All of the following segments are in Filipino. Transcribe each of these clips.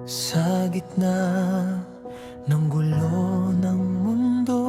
Sa gitna ng gulo ng mundo,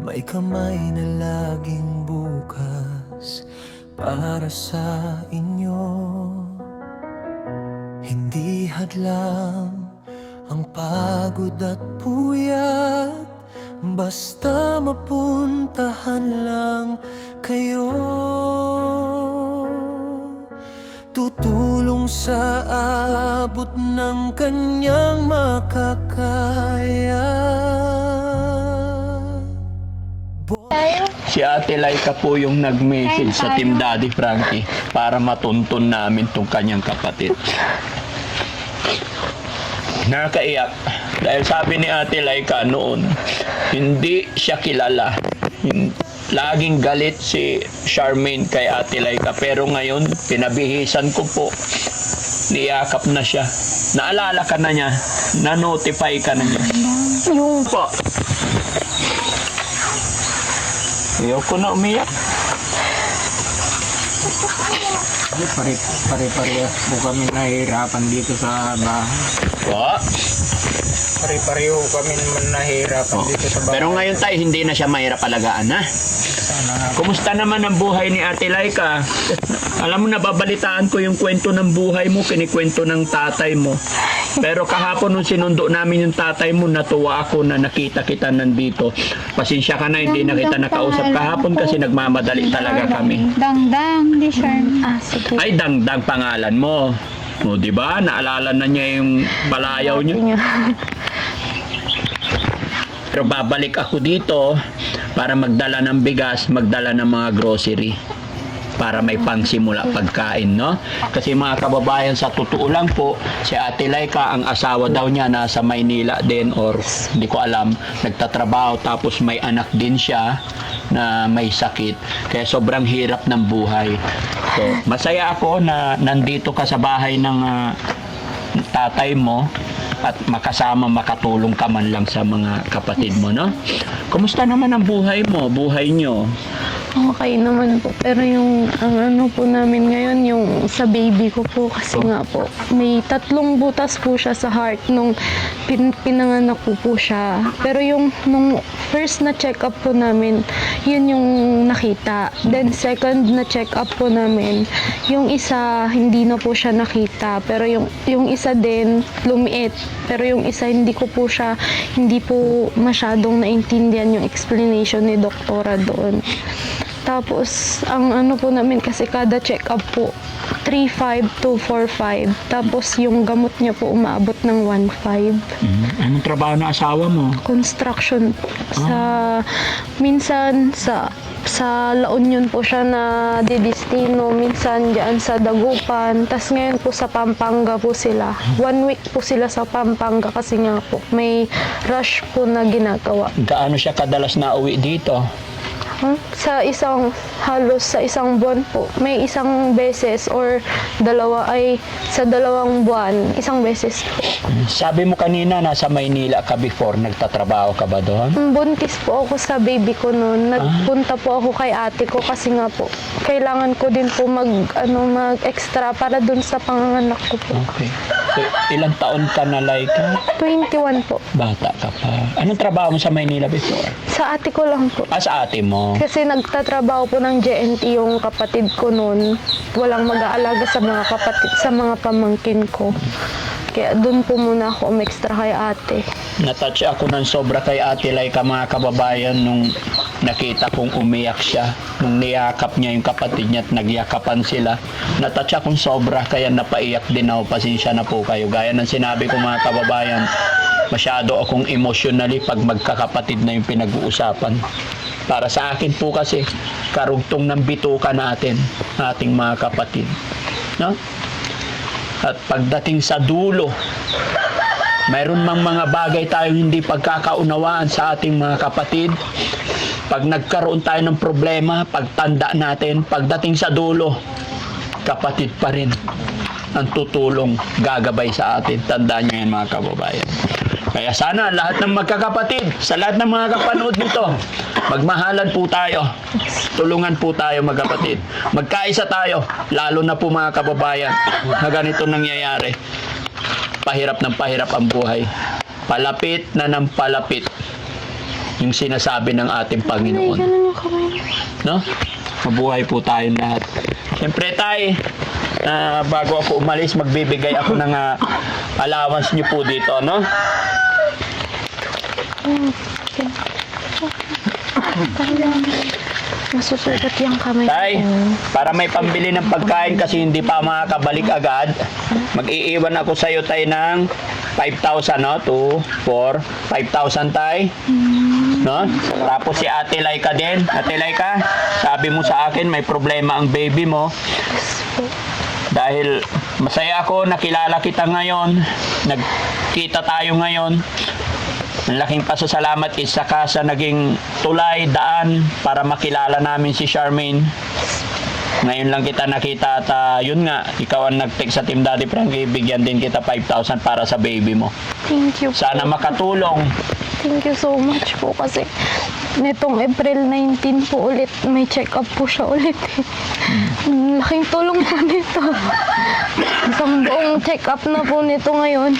may kamay na laging bukas para sa inyo. Hindi hadlang ang pagod at puyat, basta mapuntahan lang kayo. Tutulong sa abot ng kanyang makakaya. Si Ate Laika po yung nag-message sa Team Daddy Frankie para matuntun namin tong kanyang kapatid. Nakakaiyak dahil sabi ni Ate Laika noon, hindi siya kilala. Laging galit si Charmaine kay Ate Laika, pero ngayon pinabihisan ko po, niyakap na siya. Naalala ka na niya, na-notify ka na niya. Yung po. Ayoko na umiyak. Pare-parehas po kami nahihirapan dito sa bahay. Po. Pare-pareho kami naman nahihirapan dito sa bahay. Pero ngayon tayo, hindi na siya mahirap alagaan, ha? Sana nga. Kumusta naman ang buhay ni Ate Laika? Alam mo, nababalitaan ko yung kwento ng buhay mo, kinikwento ng tatay mo. Pero kahapon nung sinundo namin yung tatay mo, natuwa ako na nakita kita nandito. Pasensya ka na, hindi na kita nakausap kahapon kasi nagmamadali talaga kami. Dangdang, di sure. Sige. Ay, Dangdang pangalan mo. O, di ba? Naalala na niya yung palayaw niyo. Pero babalik ako dito para magdala ng bigas, magdala ng mga grocery para may pangsimula pagkain, no? Kasi mga kababayan, sa totoo lang po, si Ate Laika, ang asawa daw niya nasa Maynila din or hindi ko alam, nagtatrabaho tapos may anak din siya na may sakit. Kaya sobrang hirap ng buhay. So, masaya ako na nandito ka sa bahay ng tatay mo at makasama, makatulong ka man lang sa mga kapatid mo, no? Kumusta naman ang buhay mo, buhay nyo? Okay naman po. Pero ang ano po namin ngayon, yung sa baby ko po, kasi nga po, may 3 butas po siya sa heart nung pinanganak ko po siya. Pero nung first na check-up po namin, yun yung nakita. Then second na check-up po namin, yung isa, hindi na po siya nakita. Pero yung isa din, lumiit. Pero yung isa, hindi po masyadong naintindihan yung explanation ni doktora doon. Tapos, ang ano po namin kasi kada check-up po, 3,500 to 4,500. Tapos, yung gamot niya po umabot ng 1,500. Anong trabaho ng asawa mo? Construction po. Minsan sa La Union po siya na didestino, minsan diyan sa Dagupan. Tapos ngayon po sa Pampanga po sila. 1 week po sila sa Pampanga kasi nga po may rush po na ginagawa. Gaano siya kadalas na uwi dito? Halos sa isang buwan po, may isang beses or sa 2 buwan, isang beses po. Sabi mo kanina, nasa Maynila ka before, nagtatrabaho ka ba doon? Buntis po ako sa baby ko noon. Nagpunta po ako kay ate ko kasi nga po, kailangan ko din po mag-extra para dun sa panganganak ko po. Okay. So, ilang taon ka na, Laika? 21 po. Bata ka pa. Anong trabaho mo sa Maynila before? Sa ate ko lang po. Sa ate mo? Kasi nagtatrabaho po ng JNT yung kapatid ko noon. Walang mag-aalaga sa mga kapatid, sa mga pamangkin ko. Kaya doon po muna ako umextra kay ate. Natouch ako ng sobra kay Ate Laika, mga kababayan, nung nakita kong umiyak siya. Nung niyakap niya yung kapatid niya at nagyakapan sila. Natouch akong sobra, kaya napaiyak din ako. Pasensya na po kayo. Gaya ng sinabi ko, mga kababayan, masyado akong emotionally pag magkakapatid na yung pinag-uusapan. Para sa akin po kasi, karugtong ng bituka natin, ating mga kapatid. No? At pagdating sa dulo, mayroon mang mga bagay tayong hindi pagkakaunawaan sa ating mga kapatid. Pag nagkaroon tayo ng problema, pagtanda natin, pagdating sa dulo, kapatid pa rin ang tutulong, gagabay sa atin. Tandaan nyo yan, mga kababayan. Kaya sana lahat ng magkakapatid, sa lahat ng mga kapanood nito, magmahalan po tayo. Tulungan po tayo, magkapatid. Magkaisa tayo, lalo na po mga kababayan na ganito nangyayari. pahirap ang buhay. Palapit na ng palapit yung sinasabi ng ating Ay, Panginoon. ganun yung kamay. No? Mabuhay po tayong lahat. Siyempre tay, bago ako umalis, magbibigay ako ng allowance niyo po dito, no? Okay. Masusugat yung kamay. Tay, para may pambili ng pagkain kasi hindi pa makakabalik agad, mag-iiwan ako sa iyo tay ng 5,000, no? 2, 4, 5,000 tay. No? Tapos si Ate Laika din. Ate Laika, sabi mo sa akin may problema ang baby mo. Dahil masaya ako, nakilala kita ngayon, nagkita tayo ngayon. Ang laking pasasalamat isa ka sa naging tulay, daan para makilala namin si Charmaine. Ngayon lang kita nakita at yun nga, ikaw ang nag-text sa Team Daddy Frankie, bigyan din kita 5,000 para sa baby mo. Thank you po. Sana makatulong. Thank you so much po kasi nitong April 19 po ulit, may check-up po siya ulit. Laking tulong po nito. Isang buong check-up na po nito ngayon.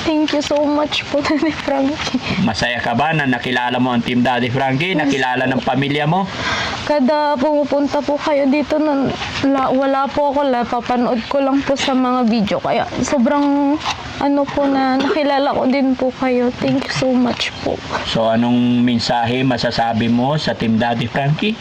Thank you so much po, Daddy Frankie. Masaya ka ba na nakilala mo ang Team Daddy Frankie, nakilala ng pamilya mo? Kada pumupunta po kayo dito, wala po ako, papanood ko lang po sa mga video. Kaya sobrang na nakilala ko din po kayo. Thank you so much po. So anong mensahe masasabi mo sa Team Daddy Frankie?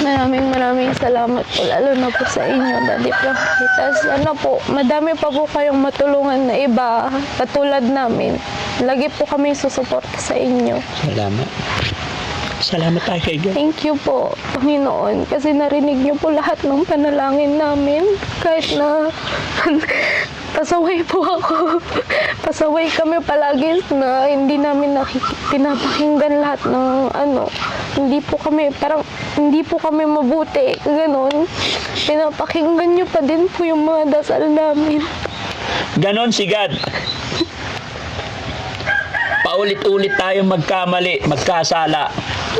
Maraming salamat po, lalo na po sa inyo, Daddy Frankie. Tapos po, madami pa po kayong matulungan na iba, katulad namin. Lagi po kami susuporta sa inyo. Salamat. Salamat tayo kay God. Thank you po, Panginoon, kasi narinig niyo po lahat ng panalangin namin. Kahit na pasaway po ako. Pasaway kami palagi na hindi namin pinapakinggan lahat ng hindi po kami mabuti. Ganon. Pinapakinggan niyo pa din po yung mga dasal namin. Ganon si God. Paulit-ulit tayong magkamali, magkasala.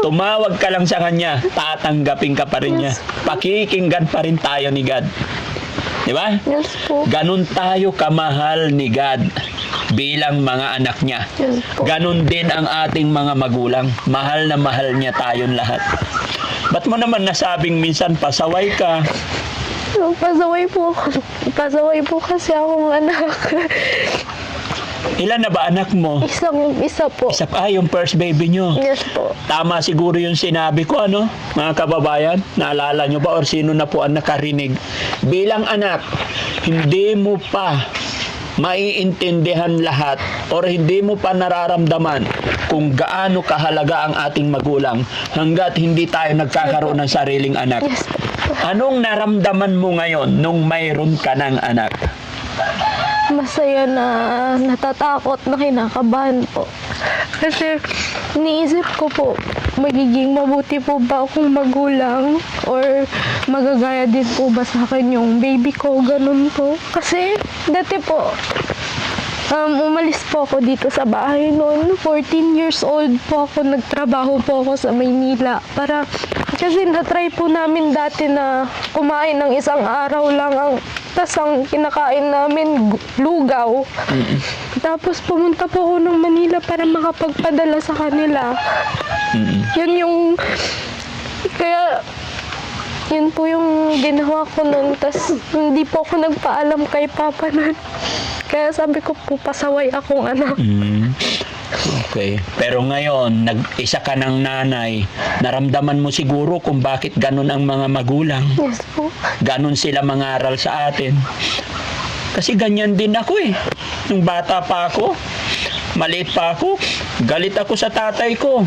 Tumawag ka lang sa Kanya, tatanggapin ka pa rin niya. Pakikinggan pa rin tayo ni God. Di ba? Yes po. Ganon tayo kamahal ni God bilang mga anak niya. Yes po. Ganon din ang ating mga magulang. Mahal na mahal niya tayong lahat. Ba't mo naman nasabing minsan pasaway ka? Pasaway po ako. Pasaway po kasi akong anak. Ilan na ba anak mo? Isa po. Isa pa, yung first baby nyo. Yes po. Tama siguro yung sinabi ko, ano? Mga kababayan, naalala nyo ba or sino na po ang nakarinig? Bilang anak, hindi mo pa maiintindihan lahat or hindi mo pa nararamdaman kung gaano kahalaga ang ating magulang hanggat hindi tayo nagkakaroon ng sariling anak. Yes po. Anong naramdaman mo ngayon nung mayroon ka ng anak? Masaya na, natatakot na, kinakabahan po. Kasi iniisip ko po, magiging mabuti po ba akong magulang or magagaya din po ba sa akin yung baby ko, ganun po. Kasi dati po, umalis po ako dito sa bahay noon. 14 years old po ako, nagtrabaho po ako sa Maynila. Kasi natry po namin dati na kumain ng isang araw lang tas ang kinakain namin lugaw. Tapos pumunta po ako ng Manila para makapagpadala sa kanila. Yun po yung ginawa ko noon. Tas hindi po ako nagpaalam kay Papa noon. Kaya sabi ko po, pasaway akong anak. Okay. Pero ngayon, nag-isa ka ng nanay, naramdaman mo siguro kung bakit ganun ang mga magulang. Yes po. Ganun sila mangaral sa atin. Kasi ganyan din ako eh. Nung bata pa ako, maliit pa ako, galit ako sa tatay ko.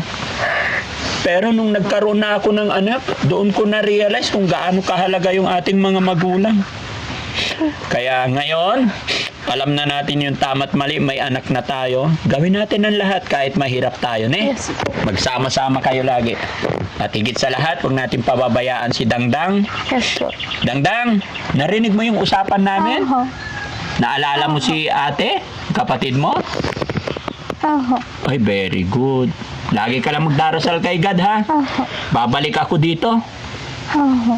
Pero nung nagkaroon na ako ng anak, doon ko na-realize kung gaano kahalaga yung ating mga magulang. Kaya ngayon, alam na natin yung tama't mali, may anak na tayo. Gawin natin ang lahat kahit mahirap tayo, ne? Yes po. Magsama-sama kayo lagi. At higit sa lahat, huwag natin pababayaan si Dangdang. Yes po. Dangdang, narinig mo yung usapan namin? Aha. Naalala mo si ate, kapatid mo? Aha. Ay, very good. Lagi ka lang magdarasal kay God, ha? Aha. Babalik ako dito. Aha.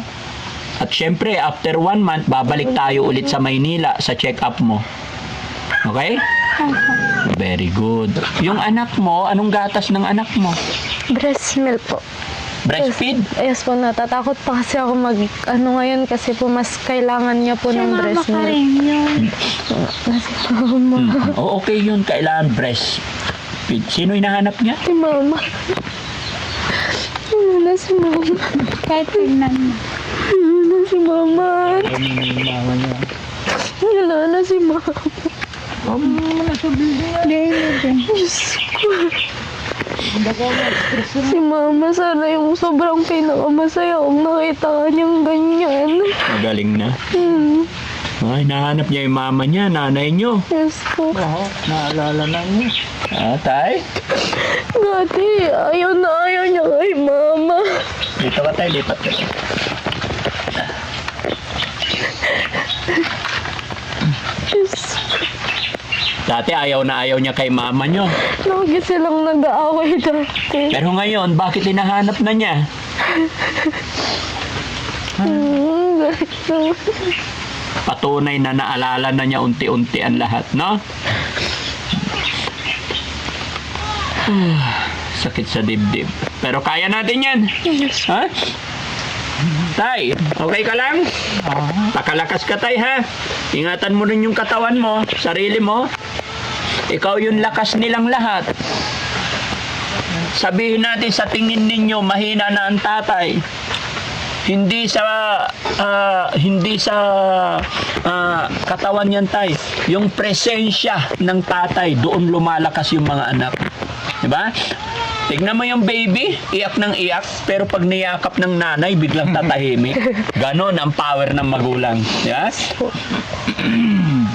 At syempre, after 1 month, babalik tayo ulit sa Maynila sa check-up mo. Okay? Very good. Yung anak mo, anong gatas ng anak mo? Breast milk po. Breastfeed? Yes po, natatakot pa kasi ako ngayon kasi po mas kailangan niya po ng breast milk. Si mama. O okay yun, kailangan breastfeed. Sino hinahanap niya? Si mama. Wala si mama. Kahit tignan mo. Wala si mama. Wala na si mama. Diyos ko. Si mama, sana yung sobrang pinakamasaya kung nakita ka niyang ganyan. Magaling na. Ay, nahanap niya yung mama niya, nanay niyo. Yes po. Oo, naalala na niya. Tay? Dati, ayaw na ayaw niya kay mama. Dito ka tayo, lipat ka. Diyos, Dati ayaw na ayaw niya kay mama niyo. lagi silang nag-aaway dati. Pero ngayon, bakit hinahanap na niya? Ganito. Patunay na naalala na niya unti-unti ang lahat, no? Sakit sa dibdib. Pero kaya natin yan. Ha? Tay, okay ka lang? Pakalakas ka, tay, ha? Ingatan mo rin yung katawan mo, sarili mo. Ikaw yung lakas nilang lahat. Sabihin natin sa tingin ninyo, mahina na ang tatay. Hindi sa katawan niyan, tay. Yung presensya ng tatay, doon lumalakas yung mga anak. Diba? Tignan mo yung baby, iyak ng iyak, pero pag niyakap ng nanay, biglang tatahimik. Ganon ang power ng magulang. Diba?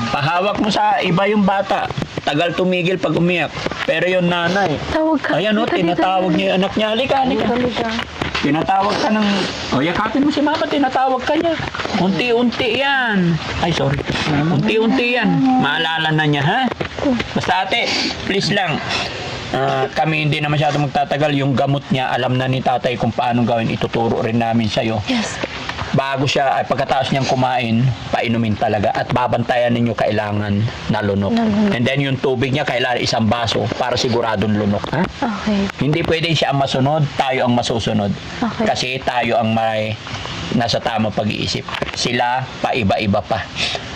Pahawak mo sa iba yung bata. Tagal tumigil pag umiyak. Pero yung nanay, Tawag ka. ayan o, tinatawag niya yung anak niya. Halika, halika. Tinatawag ka ng... O, yakapin mo si mama, tinatawag ka niya. Unti-unti yan. Ay, sorry. Unti-unti yan. Maalala na niya, ha? Basta ate, please lang. Kami hindi na masyado magtatagal. Yung gamot niya, alam na ni tatay kung paano gawin. Ituturo rin namin sa'yo. Yes. Bago siya, pagkatapos niyang kumain, painumin talaga. At babantayan ninyo kailangan na lunok. And then yung tubig niya, kailangan isang baso para siguradong lunok. Ha? Okay. Hindi pwede siya ang masunod, tayo ang masusunod. Okay. Kasi tayo ang may nasa tamang pag-iisip. Sila, paiba-iba pa.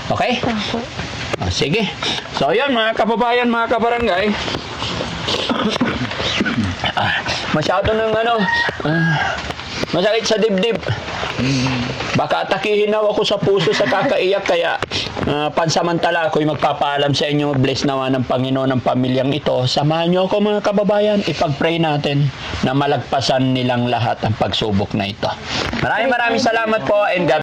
Okay? Ako. Sige. So, yun mga kababayan, mga kabarangay. Masyado ng masakit sa dibdib. Baka atakihin na ako sa puso sa kakaiyak, kaya pansamantala ako'y magpapaalam sa inyo. Bless nawa ng Panginoon ng pamilyang ito. Samahan niyo ako mga kababayan, ipag-pray natin na malagpasan nilang lahat ang pagsubok na ito. Maraming salamat po, and God